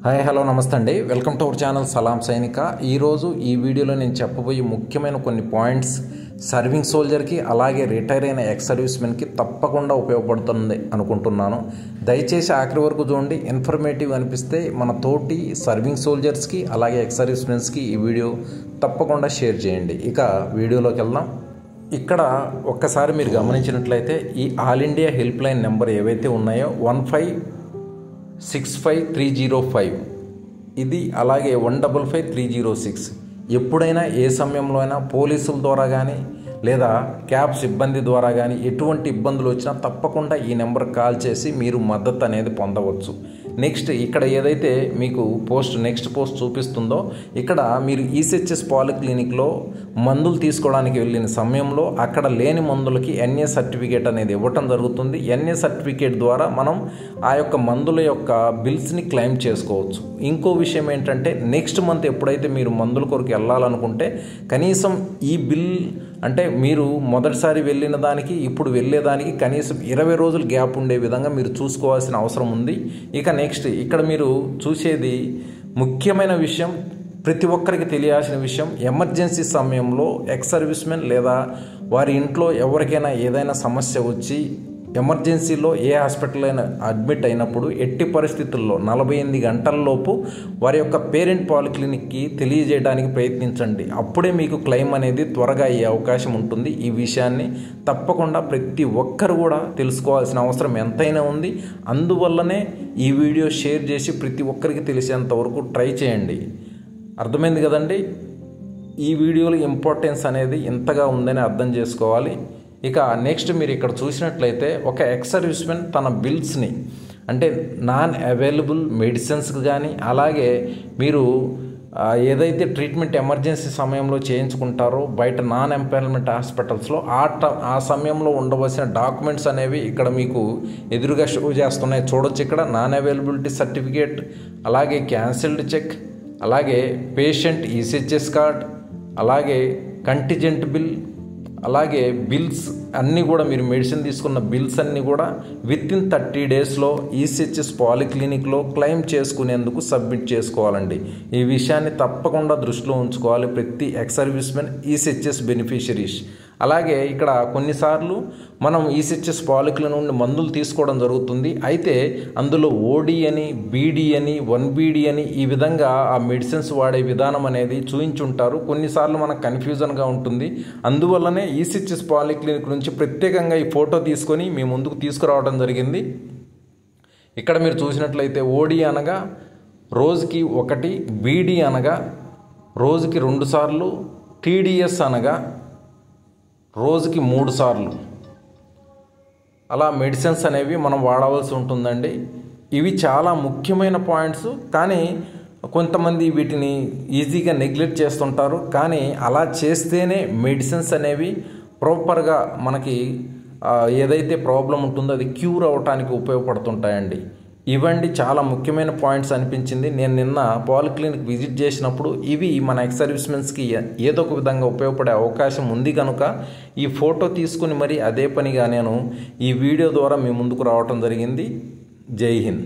Hi hello నమస్తే అండి, welcome to our channel సలాం సైనిక. ఈరోజు ఈ వీడియోలో నేను చెప్పబోయే ముఖ్యమైన కొన్ని పాయింట్స్ సర్వింగ్ సోల్జర్కి అలాగే రిటైర్ అయిన ఎక్స్ సర్వీస్మెన్కి తప్పకుండా ఉపయోగపడుతుంది అనుకుంటున్నాను. దయచేసి ఆఖరి వరకు చూడండి. ఇన్ఫర్మేటివ్ అనిపిస్తే మన తోటి సర్వింగ్ సోల్జర్స్కి అలాగే ఎక్స్ సర్వీస్మెన్స్కి ఈ వీడియో తప్పకుండా షేర్ చేయండి. ఇక వీడియోలోకి వెళ్దాం. ఇక్కడ ఒక్కసారి మీరు గమనించినట్లయితే ఈ all India help line number ఏవైతే ఉన్నాయో 1565-305 ఇది, అలాగే 155306 ఎప్పుడైనా ఏ సమయంలో అయినా పోలీసుల ద్వారా కానీ లేదా క్యాబ్ సిబ్బంది ద్వారా కానీ ఎటువంటి ఇబ్బందులు వచ్చినా తప్పకుండా ఈ నెంబర్కి కాల్ చేసి మీరు మద్దతు అనేది పొందవచ్చు. నెక్స్ట్ ఇక్కడ ఏదైతే మీకు నెక్స్ట్ పోస్ట్ చూపిస్తుందో ఇక్కడ మీరు ఈసీహెచ్ఎస్ పాలిక్లినిక్లో మందులు తీసుకోవడానికి వెళ్ళిన సమయంలో అక్కడ లేని మందులకి ఎన్ఏ సర్టిఫికేట్ అనేది ఇవ్వటం జరుగుతుంది. ఎన్ఏ సర్టిఫికేట్ ద్వారా మనం ఆ యొక్క మందుల యొక్క బిల్స్ని క్లెయిమ్ చేసుకోవచ్చు. ఇంకో విషయం ఏంటంటే నెక్స్ట్ మంత్ ఎప్పుడైతే మీరు మందుల కొరకు వెళ్ళాలనుకుంటే కనీసం ఈ బిల్ అంటే మీరు మొదటిసారి వెళ్ళిన దానికి ఇప్పుడు వెళ్ళేదానికి కనీసం 20 రోజులు గ్యాప్ ఉండే విధంగా మీరు చూసుకోవాల్సిన అవసరం ఉంది. ఇక నెక్స్ట్ ఇక్కడ మీరు చూసేది ముఖ్యమైన విషయం, ప్రతి ఒక్కరికి తెలియాల్సిన విషయం, ఎమర్జెన్సీ సమయంలో ఎక్స్ సర్వీస్మెన్ లేదా వారి ఇంట్లో ఎవరికైనా ఏదైనా సమస్య వచ్చి ఎమర్జెన్సీలో ఏ హాస్పిటల్ అయినా అడ్మిట్ అయినప్పుడు ఎట్టి పరిస్థితుల్లో 48 గంటలలోపు వారి యొక్క పేరెంట్ పాలిక్లినిక్కి తెలియజేయడానికి ప్రయత్నించండి. అప్పుడే మీకు క్లెయిమ్ అనేది త్వరగా అయ్యే అవకాశం ఉంటుంది. ఈ విషయాన్ని తప్పకుండా ప్రతి ఒక్కరు కూడా తెలుసుకోవాల్సిన అవసరం ఎంతైనా ఉంది. అందువల్లనే ఈ వీడియో షేర్ చేసి ప్రతి ఒక్కరికి తెలిసేంత వరకు ట్రై చేయండి. అర్థమైంది కదండి? ఈ వీడియోలో ఇంపార్టెన్స్ అనేది ఎంతగా ఉందని అర్థం చేసుకోవాలి. ఇక నెక్స్ట్ మీరు ఇక్కడ చూసినట్లయితే ఒక ఎక్స్ సర్వీస్మెన్ తన బిల్స్ని అంటే నాన్ అవైలబుల్ మెడిసిన్స్కి కానీ అలాగే మీరు ఏదైతే ట్రీట్మెంట్ ఎమర్జెన్సీ సమయంలో చేయించుకుంటారో బయట నాన్ ఎంపానల్మెంట్ హాస్పిటల్స్లో ఆ సమయంలో ఉండవలసిన డాక్యుమెంట్స్ అనేవి ఇక్కడ మీకు ఎదురుగా షో చేస్తున్నాయి. చూడొచ్చు ఇక్కడ నాన్ అవైలబిలిటీ సర్టిఫికేట్, అలాగే క్యాన్సిల్డ్ చెక్, అలాగే పేషెంట్ ఈసీహెచ్ఎస్ కార్డ్, అలాగే కంటిజెంట్ బిల్, అలాగే బిల్స్ అన్నీ కూడా మీరు మెడిసిన్ తీసుకున్న బిల్స్ అన్నీ కూడా వితిన్ 30 డేస్లో ఈసీహెచ్ఎస్ పాలిక్లినిక్లో క్లెయిమ్ చేసుకునేందుకు సబ్మిట్ చేసుకోవాలండి. ఈ విషయాన్ని తప్పకుండా దృష్టిలో ఉంచుకోవాలి ప్రతి ఎక్స్ సర్వీస్మెన్ ఈసీహెచ్ఎస్ బెనిఫిషరీస్. అలాగే ఇక్కడ కొన్నిసార్లు మనం ఈసీహెచ్ఎస్ పాలిక్ల నుండి మందులు తీసుకోవడం జరుగుతుంది. అయితే అందులో ఓడి అని, బీడీ అని, 1BD అని ఈ విధంగా ఆ మెడిసిన్స్ వాడే విధానం అనేది చూయించుంటారు. కొన్నిసార్లు మనకు కన్ఫ్యూజన్గా ఉంటుంది. అందువల్లనే ఈసీహెచ్ఎస్ పాలిక్లినిక్ నుంచి ప్రత్యేకంగా ఈ ఫోటో తీసుకొని మీ ముందుకు తీసుకురావడం జరిగింది. ఇక్కడ మీరు చూసినట్లయితే ఓడి అనగా రోజుకి 1, బీడీ అనగా రోజుకి 2 సార్లు, టీడీఎస్ అనగా రోజుకి 3 సార్లు అలా మెడిసిన్స్ అనేవి మనం వాడవలసి ఉంటుందండి. ఇవి చాలా ముఖ్యమైన పాయింట్స్, కానీ కొంతమంది వీటిని ఈజీగా నెగ్లెక్ట్ చేస్తుంటారు. కానీ అలా చేస్తేనే మెడిసిన్స్ అనేవి ప్రాపర్గా మనకి ఏదైతే ప్రాబ్లం ఉంటుందో అది క్యూర్ అవ్వటానికి ఉపయోగపడుతుంటాయండి. ఇవండి చాలా ముఖ్యమైన పాయింట్స్ అనిపించింది. నేను నిన్న పాలిక్లినిక్ విజిట్ చేసినప్పుడు ఇవి మన ఎక్స్ సర్వీస్మెన్స్కి ఏదో ఒక విధంగా ఉపయోగపడే అవకాశం ఉంది కనుక ఈ ఫోటో తీసుకుని మరి అదే పనిగా నేను ఈ వీడియో ద్వారా మీ ముందుకు రావటం జరిగింది. జై హింద్.